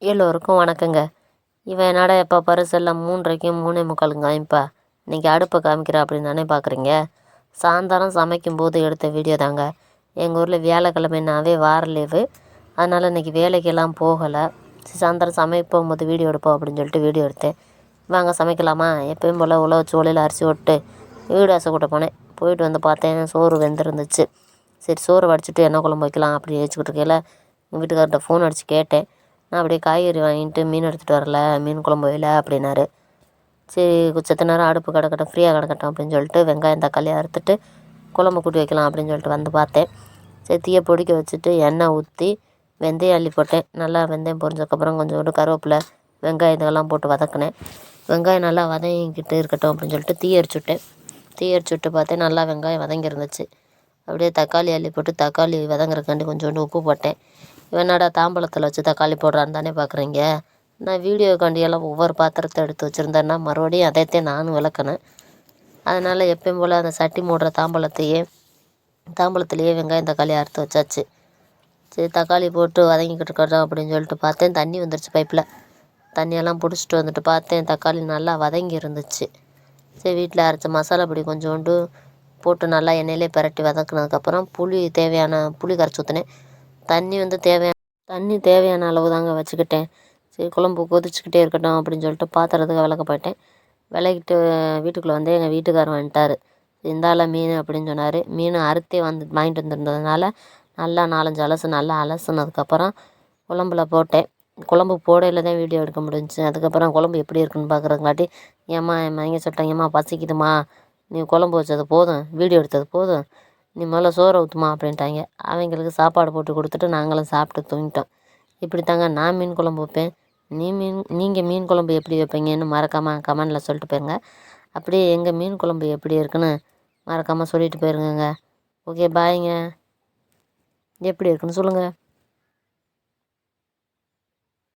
எல்லோருக்கும் வணக்கங்க. இவன் என்னடா எப்போ பாரு செல்லம் 3:30 3:45 காமிப்பா, இன்றைக்கி அடுப்பை காமிக்கிறா அப்படின்னு தானே பார்க்குறீங்க. சாயந்தரம் சமைக்கும்போது எடுத்த வீடியோ தாங்க. எங்கள் ஊரில் வியாழக்கிழமைனாவே வார லீவு, அதனால் இன்றைக்கி வேலைக்கெல்லாம் போகலை. சாயந்தரம் சமைக்க போகும்போது வீடியோ எடுப்போம் அப்படின்னு சொல்லிட்டு வீடியோ எடுத்தேன். வாங்க சமைக்கலாமா, எப்பயும் போல் உழவு சோலையில் அரிசி விட்டு வீடு ஆசை கூட்ட போனேன். போயிட்டு வந்து பார்த்தேன், சோறு வெந்திருந்துச்சு. சரி சோறு வடிச்சிட்டு என்ன குழம்பு வைக்கலாம் அப்படி வச்சுக்கிட்டு இருக்கையில் எங்கள் வீட்டுக்கார்ட்ட ஃபோன் அடித்து கேட்டேன். நான் அப்படியே காய்கறி வாங்கிட்டு மீன் எடுத்துகிட்டு வரல, மீன் குழம்பு வைல அப்படின்னாரு. சரி செத்த நேரம் அடுப்பு கிடக்கட்டும், ஃப்ரீயாக கிடக்கட்டும் அப்படின்னு சொல்லிட்டு வெங்காயம் தக்காளி அறுத்துட்டு குழம்பு கூட்டி வைக்கலாம் அப்படின்னு சொல்லிட்டு வந்து பார்த்தேன். சரி தீயை பொடிக்க வச்சுட்டு எண்ணெய் ஊற்றி வெந்தயம் அள்ளி போட்டேன். நல்லா வெந்தயம் பொரிஞ்சதுக்கப்புறம் கொஞ்சோண்டு கருவேப்பிலை வெங்காயம் இதெல்லாம் போட்டு வதக்கினேன். வெங்காயம் நல்லா வதங்கிக்கிட்டு இருக்கட்டும் அப்படின்னு சொல்லிட்டு தீ எரிச்சுட்டேன். தீ எரிச்சு விட்டு பார்த்தேன், நல்லா வெங்காயம் வதங்கி இருந்துச்சு. அப்படியே தக்காளி அள்ளி போட்டு தக்காளி வதங்குறதுக்காண்டி கொஞ்சோண்டு உப்பு போட்டேன். இவனடா தாம்பழத்தில் வச்சு தக்காளி போடுறான்னு தானே பார்க்குறீங்க. நான் வீடியோக்காண்டியெல்லாம் ஒவ்வொரு பாத்திரத்தை எடுத்து வச்சுருந்தேன்னா மறுபடியும் அதைத்தான் நானும் விளக்குனேன். அதனால் எப்பயும் போல் அந்த சட்டி மூடுற தாம்பழத்துலேயே வெங்காயம் தக்காளி அறுத்து வச்சாச்சு. சரி தக்காளி போட்டு வதங்கிக்கிட்டு இருக்கட்டும் அப்படின்னு சொல்லிட்டு பார்த்தேன், தண்ணி வந்துருச்சு பைப்பில். தண்ணியெல்லாம் பிடிச்சிட்டு வந்துட்டு பார்த்தேன், தக்காளி நல்லா வதங்கி இருந்துச்சு. சரி வீட்டில் அரைச்ச மசாலா பொடி கொஞ்சோண்டு போட்டு நல்லா எண்ணெயிலே பரட்டி வதக்குனதுக்கப்புறம் புளி கரைச்சி ஊற்றினேன். தண்ணி தேவையான அளவு தாங்க வச்சுக்கிட்டேன். சரி குழம்பு கொதிச்சுக்கிட்டே இருக்கட்டும் அப்படின்னு சொல்லிட்டு பாத்திரத்துக்கு விளக்க போயிட்டேன். விளக்கிட்டு வீட்டுக்குள்ளே வந்து எங்கள் வீட்டுக்காரர் வந்துட்டார். இந்தால மீன் அப்படின்னு சொன்னார். மீன் அறுத்தே வாங்கிட்டு வந்துருந்ததுனால நல்லா 4-5 அலசு நல்லா அலசுனதுக்கப்புறம் குழம்புல போட்டேன். குழம்பு போடையில் தான் வீடியோ எடுக்க முடிஞ்சிச்சு. அதுக்கப்புறம் குழம்பு எப்படி இருக்குன்னு பார்க்குறதுங்காட்டி என் மகங்க சொல்லிட்டாங்க, ஏம்மா பசிக்குதுமா, நீ குழம்பு வச்சது போதும், வீடியோ எடுத்தது போதும், நீ முதல்ல சோறை ஊற்றுமா அப்படின்ட்டாங்க. அவங்களுக்கு சாப்பாடு போட்டு கொடுத்துட்டு நாங்களும் சாப்பிட்டு தூங்கிட்டோம். இப்படி தாங்க நான் மீன் குழம்பு வைப்பேன். நீங்கள் மீன் குழம்பு எப்படி வைப்பீங்கன்னு மறக்காமல் கமெண்டில் சொல்லிட்டு போயிருங்க. அப்படியே எங்கள் மீன் குழம்பு எப்படி இருக்குன்னு மறக்காமல் சொல்லிட்டு போயிருங்க. ஓகே பாய்ங்க. எப்படி இருக்குன்னு சொல்லுங்கள்.